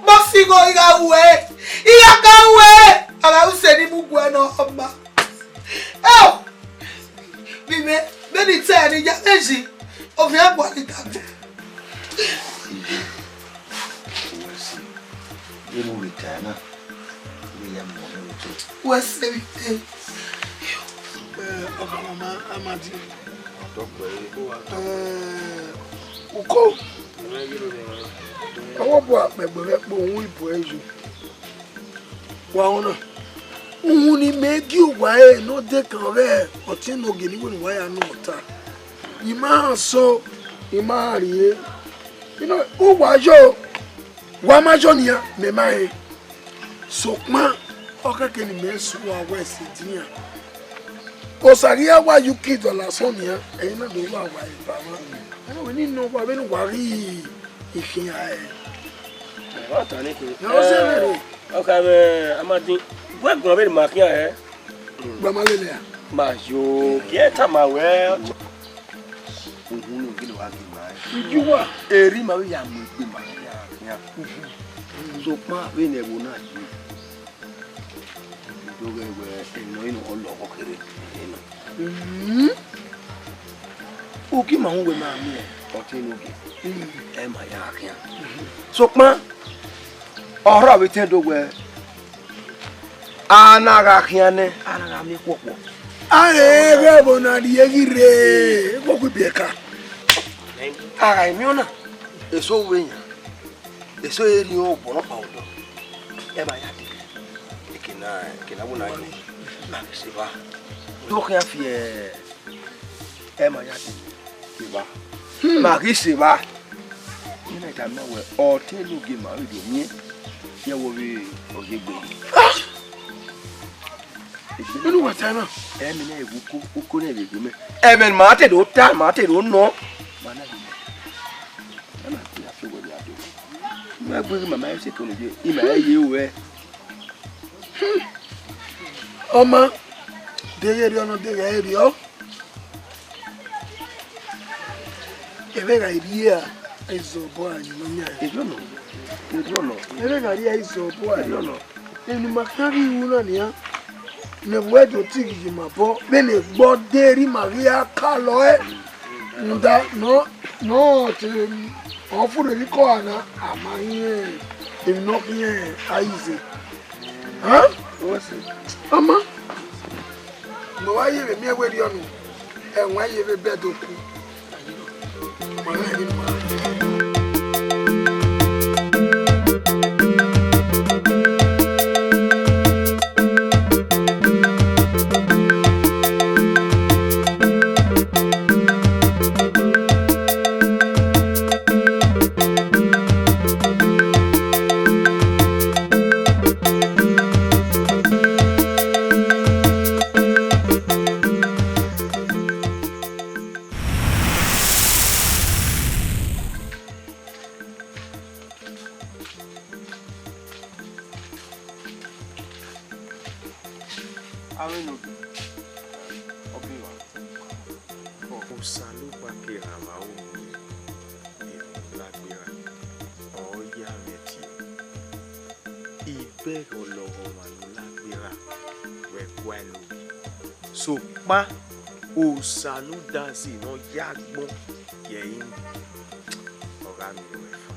Masigo igawe. Iyakawe. Ala useni bugu eno oma. Bime, beni teni ya meji. Ofi agwa ni tabi. Yemu ritana. William Moneto. Wese wite. Mama Amadi. Uko. Awo bo apegbe po ohun ipo eju. Wa ona. Uni make you why no de kan re oti no gini woni why anu ota. Ima so ima rie. You know, who was yo? Wa ma jo niya me mai. So ma oka keni me su wa west dia. Osaria wa you kid la so niya e na do wa wa ba ma. Ana we ni no ba be no wari ifia e. Wa ta ni ki. No se mere. Oka me amadi. Gwe gbo be ma kian e. Gba ma lele ya. Ma yo, ki ta ma we. Ohun no gele wa ki ma. Ijuwa eri ma we ya mo gbe ma ya. So pa we ne wo na ji. Do ge we eno ino lo ko kere. O ki ma hun we ma mi e. O ti no ge. E ma ya kian. So pa ora we ten do we. Ana ga kian ne, ana ga mi popo. Are re bo na di egire. Ko ku bi ka. Ara mi ona. Eso we yan. Eso eri o bo no pa odo. E ba ya di. Kina wona ni. Ma se ba. Do kan fi e ma ya di. Se ba. Ma ki se ba. Ni na ta na we o te lu ge ma we do mi. Ye wo we o ge gbe. Inu wa ta na. E mi na e wuku na e gbe me. E men ma te do ta, ma te do no. Ma na ma gbe mama e se to ni je ima ye we Oma dege ri ono dege ri o ebe ga ri ya ezo bo anyi no nya e do no ebe ga ri ezo bo anyi no eni makari wu na ni ya ne we do ti gi ma bo be le gbo de ri Maria ka lo e nda no te on fure ni ko ana amaye e no bien aize hein ama no wa ye mi ewe ri onu e won ye be be do ku mo la ni ma so pa o saluda si no yagbon yeyin ora mi we fa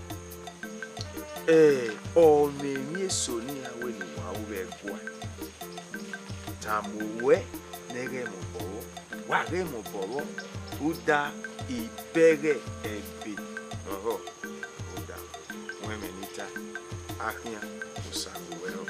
o me mi so ni awe ni wa o be kwa tamuwe nege mo bo wa re mo bo uda ibere ebe uda we menita ahia o saluwe o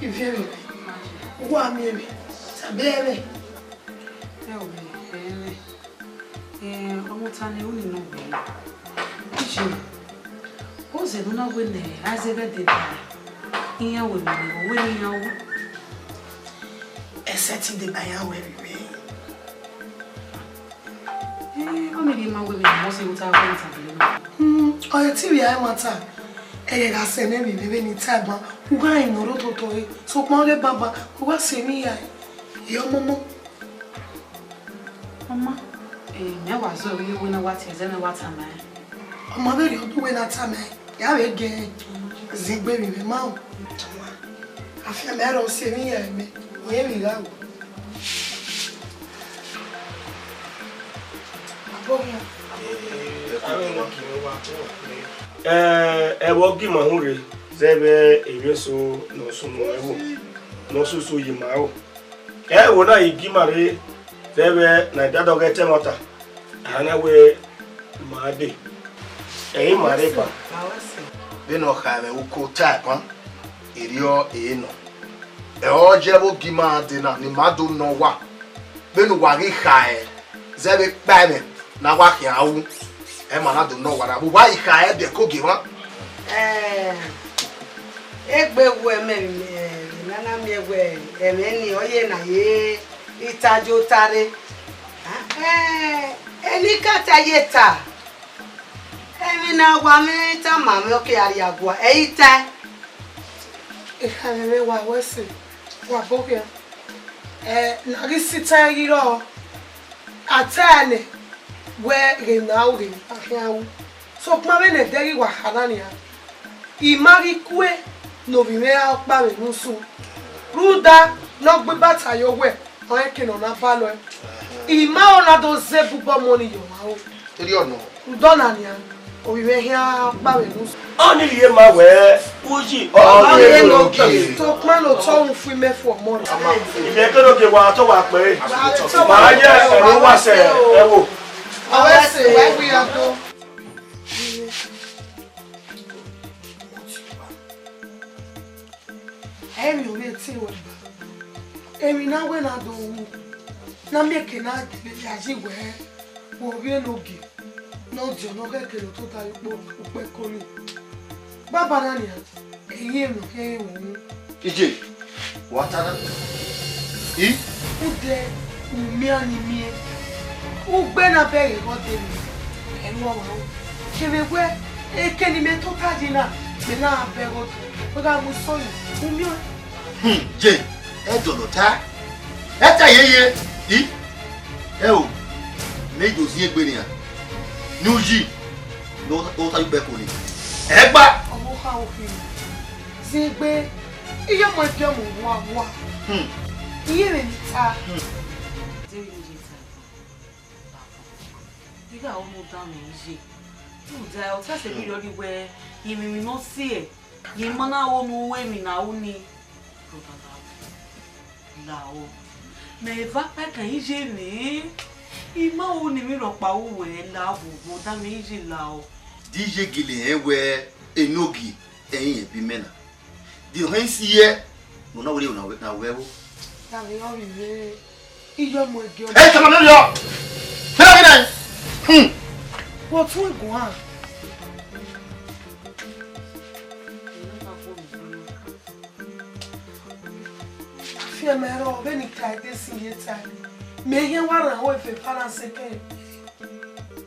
Ifemi, wa mi emi, sabere. Ọmọ ta ni ó nínú ọgbẹ̀ ìṣe ó sì nínú ọgbẹ̀ ní azẹ́gẹ́dẹ̀ dàrẹ̀ ìyẹn wò ní ìwọ̀wé níyàwó. setting the bayan where we How many man we must go to our oh, TV I matter. Eh, ga se ne mi bebe ni taba. Uga inoro toto e. So ma le baba, uga se mi ya. Yo momo. Mama, me wa so we na what is na what am I? Mama be ri odu we na ta me. Ya we ge zigbe mi be ma o. Afia me ro se mi ya me. Ye mi ga o. Ewo gima hunre zebe ebeso no sunu ewo no susu yimao ewo na igima re zebe na dado gete mota ana we made mare pa beno khame uko type irio eno ojebo gima de na ni madu no wa beno wa ri khae zebe pame na wa kiawu na do no wara bu wa khae de ko giwa egbe wo nana mi egbe ni oye na ye itajo tare eni kata yeta emi na wa mi ta ma mi oke ari agwa eita Ehanere wa wese wa bokia na risita yiro atane we renauri ahiawu so kuma be ne deri wa hanania imari kwe no bi me apa me nusu ruda no gbe bata yo we on eke no na palo ima ona do zebu bo money yo wa o eri ono udona ni an o bi me hia apa me nusu oni liye ma we uji o ye no ke to kuma no to un fu me for money ibe ko no ke wa to wa pe ma ye ero wa se ewo awese we we ato Emi o le ti wo ba. Emi na we na do wu. Na me ke na de ya ji we. Wo bi no gi. No jo no ke ke lo to ta ipo pe ko ni. Baba na ni ati. Eyin no ke wo. Ije. What are I? Ude umi ani mi. Ugbe na be ri ko de mi. Enu o wa. Kebe we e ke ni me to ta ji na. Me na be go to. Oga mo so ni. Umi o. Je, e do no ta. E ta yeye. I. E o. Mejo si egbe ni a. Nuji. No o ta be ko ni. E gba. Omo ha o fi. Si egbe. Iye mo fi mo wa. Iye me ni ta. Diga o mo da me je. Tu da o ta se bi lori we yimi mi no si e. Yi mana o nu we mi na uni. Lao. Me va pa kan je ni. Ima o ni mi ro pa o we la wo da me je lao. DJ gile ewe enogi eyin ebi mena. Di o hen si ye no na we na wewo. Na mi o mi iyo mo ege o. Eh, come on yo. Fela gina. What we go on? Fia mero be ni kaite sieta. Me yen wara ho efe balance ke.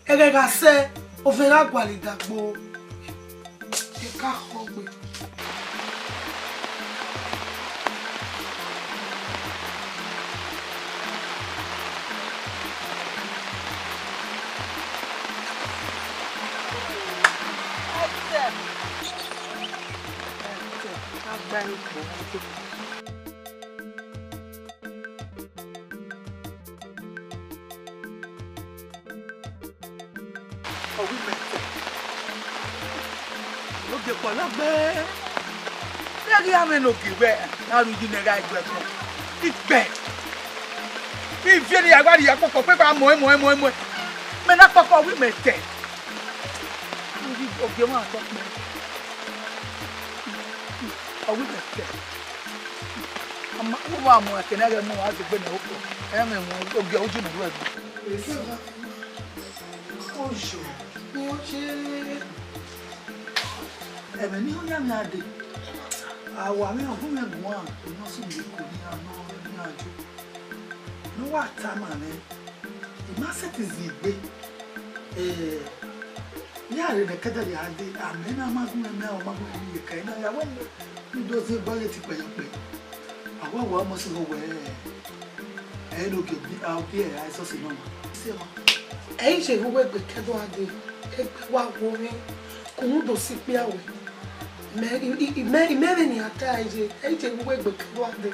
Ege ga se o fe ra gwali dagbo. E ka hogbe. No kiwe na ru di nega igbe fun igbe bi fi ni agbari ya kokko pe pa mo me na kokko wi mete ni oge ma to me o wi mete ama mo ma mo ke na ga mo wa ti gbe na oko e me mo oge oju na ru e Ojo ni o je e me ni o ya na de awa mi o fun me gun an no si le ko ni ano ni ajo what time the master is big. Yeah, the cattle they had, and then I'm not going to know my kind of. I wonder who does the ballet by your play. I want must go where I look out here. I saw some. I say, who work with cattle at the what woman, come to see me away. Many a time, I say, who work with cattle at the.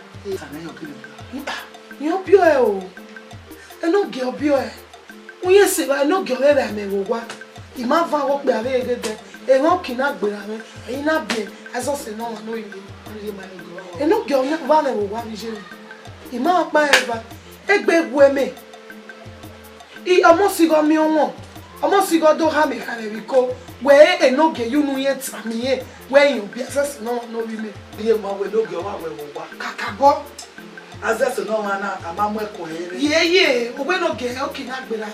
You're pure, and no girl pure. We say, I know girl ever may walk. Il m'a va au père avec et non qui n'a pas bien il n'a bien à ça c'est non non il et non qui on va le voir il m'a pas va et ben boemé il a mon sigo mi on a mon sigo do ha me kale biko we e no ge you no yet amiye we you be ça c'est non non oui mais il m'a we no ge wa we wa kakabo as ça non na ama mo ko here ye o we no ge o ki na gbe la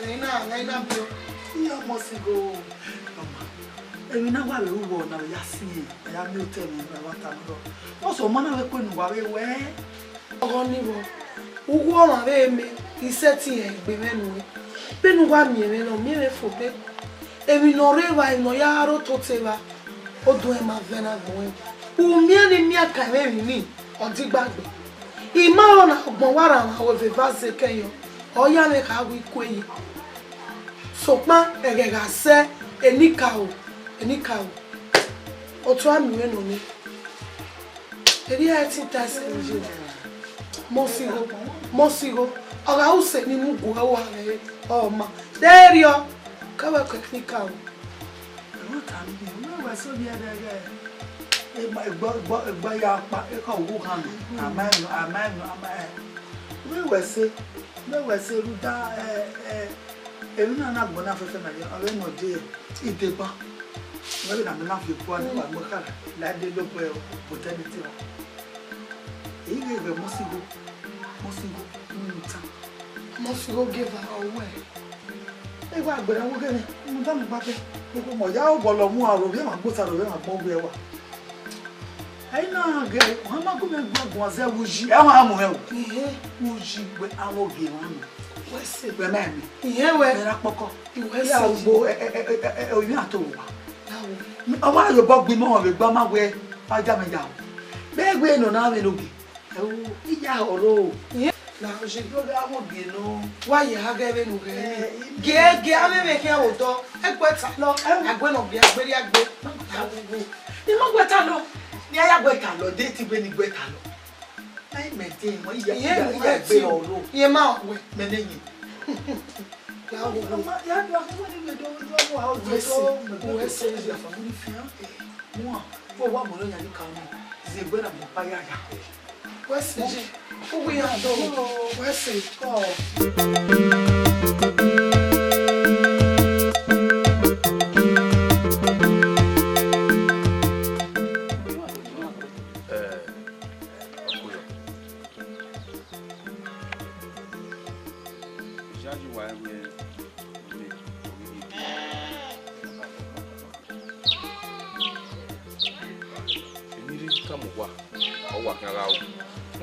na bio. Yeah, must go. And we now have a rule now. Yasi, I am new telling you what I'm doing. Also, man, I couldn't worry where. Only one. Who want to me? He said, "Here, be men. Ben want me, no me for me. And we no reva no yaro to teva. O do ma vena going. Who me and me a can me on the back. Imagine how one hour with a vase can you. Oh, ya make how we quay. Sokma egega se enikao otu ami we no ni eri ati tase nje mosigo oga use ni mugu wa re o ma derio ka wa technical no tan bi no wa so bi ada e ma gba ya pa e ka wo han amanu we we se ruda èmi náà na gbona fefe na ye ọ̀rẹ́ mo de ideba mo le na me na fi po ani wa mo kala la de lo pe opportunity wa èyí ge mosigo give her away e wa gbera wo gene mo da mo pa pe ko mo ya o bolo mu aro bi ma gbo sa ro bi ma gbon gbe wa ai na ge o ma ko me gbon ze wuji e wa mo he o wuji gbe awo ge wa mo wese gbe na mi iyewe era poko iwese ogbo oyin atowa o wa yo bo gbe mo be gba ma we aja me ja be gbe no na me logi e o iya oro la o se do ga mo ge no wa ye ha ga be no ge ame me ke o to e gbe ta lo agbe no bi agbe ri agbe ni mo gbe ta lo ni aya gbe ta lo de ti be ni gbe ta lo ai maintain mo iya gbe oro ye ma we me neyin ya wo ya do ko ni me do wa o se ya family fian mo fo wa mo lo yan ka ni ze gbe na mo pa ya ya wese ji o we ya do wese ko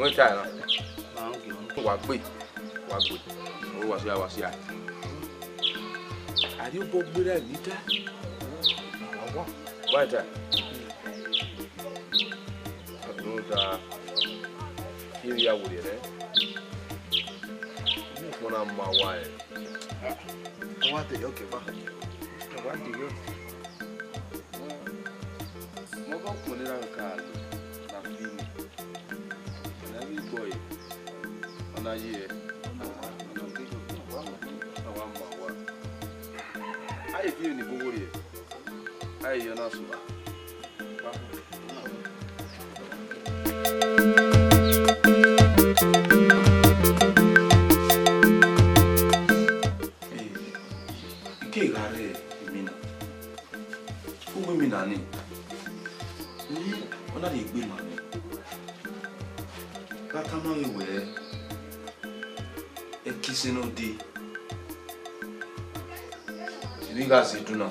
Wọ́n ta ẹ̀rọ wà gbé ó wà sí à àdíbò gbéra níta wà ta ló da kiri àwòrán rẹ̀ ní ìpọ́nà máa wà ẹ̀ àwọn àtẹ̀yọ́ kẹfà àwọn àtẹ̀yọ́ wọ́n bá kún ní ránkà láfi ní boy ona ye awa mawa ai fi ni gogo ye ai yana su ba ike gare mina uwe mina ni ona le gbe ma Katama we e kiseno de Ibiga se duna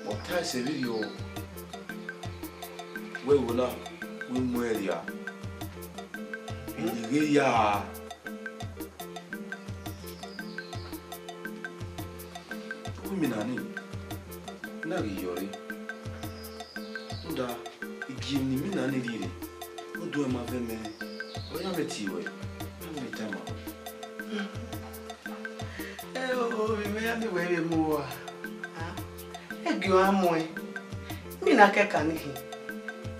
o ta se video we wona we mu area ya. Nani? Nari yori. Nda igini mi nani liri. Odo ma veme. Oya metiwe. Nani tama. Mi ya mi wewe muwa. Egi o amoe. Mi na keka nihi.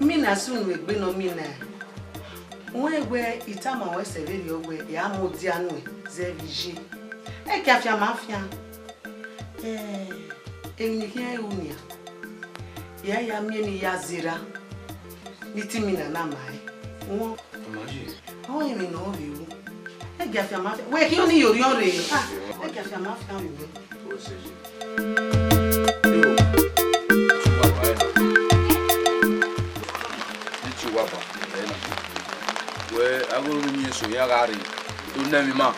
Mi na sunu egbe no mi na. Won egbe itama we severi ogbe ya mo di anu e zevije. E ki afia mafia. Eni kia unia. Ya mieni ya zira. Niti mina na mai. Won Maji. O emi no riu. E ki afia mafia. We ki oni yori ore. Ah, e ki afia mafia we. O seji. Agora me sonha gari tu nem ma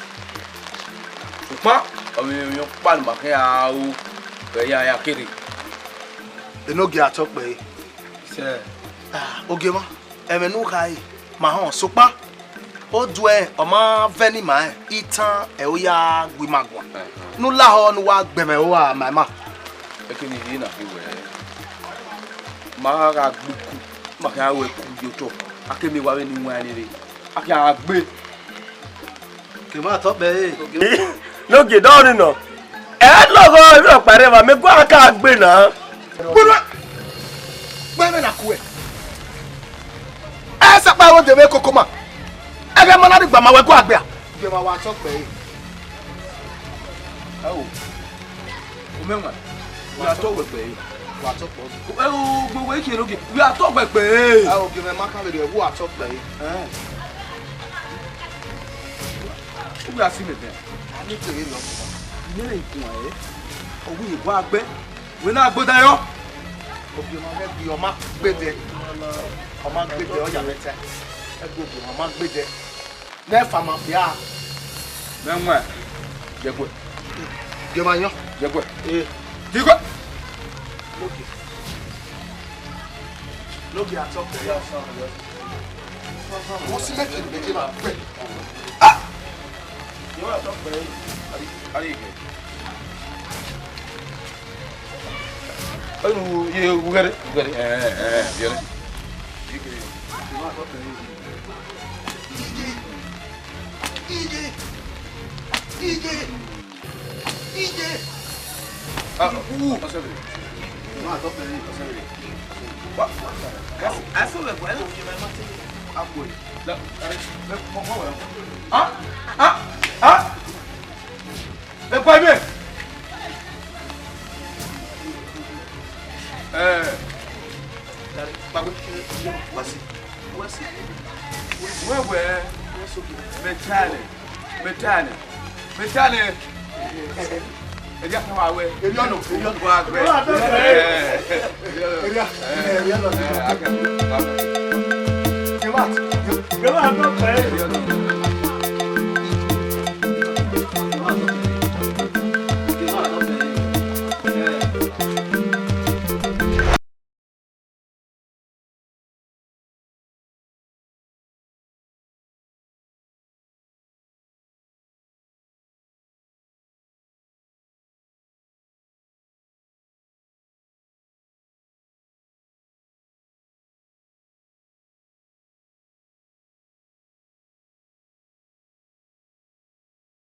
ukma omi yo pan ma ke au ke ya kiri enogi atokpe se oge ma emenu kai ma han sopa o due o ma veni ma itan e o ya gwi magwa nu la ho nu wa gbeme o wa ma e kini ni na fi we ma ga gbuku ma ka we ku yo to akemi wa we ni wa ni re aki agbe ke ma to be lókè dọ́ọ̀nù nà ẹ lọ́gọ́ ibi ọ̀pẹ̀rẹ̀ wà mí kó àká gbé náà. gbọ́dọ̀ gbẹ́mẹ̀ nà kú ẹ̀ ẹ sẹ́pà ẹ̀rọ dèwé kókó mà ẹ bẹ́ẹ̀ mọ́ láti gbà máa wẹ̀ kó àgbẹ̀ à. gbé ma wà tó pẹ̀ yìí. ẹ o mẹ́wàá wíwá tó wẹ̀ pẹ̀ yìí wà tó pọ̀ ẹ o gbogbo èkì lókè wíwá tó wẹ̀ pẹ̀ yìí. ẹ o gbé ma ká lè rẹ̀ wú àtọ́ pẹ̀ yìí. wíwá sí mi bẹ́ẹ̀. nítorí lọ. Ìyẹn ìkùn ẹ̀ owó ìwọ agbẹ́ wọ́n náà gbé dayọ́. Òbí ọmọ fẹ́ bí ọmọ gbédè ọjà mẹ́tẹ́ ẹgbẹ́ òbí ọmọ gbédè nẹ́ẹ̀fà máa fi á. Mẹ́wọ̀n ẹ̀ jẹ́gbẹ́. Jẹ́ máa yán. Jẹ́gbẹ́. Jígbẹ́. Lóge àtọ́kùn yà sọ. Mo sí méjì máa gbẹ. Yóò àtọ́kùn yẹn. Alike. Ayo ye ugare yere. Ije. Ah, asebe. No àtọ́kùn yẹn asebe. Wa. Asebe ko elo fi mai mate. Apo. La, are. Mo wa. Ah. É pai mesmo? Metane. Ele já foi awe. Ele não foi awe. Ele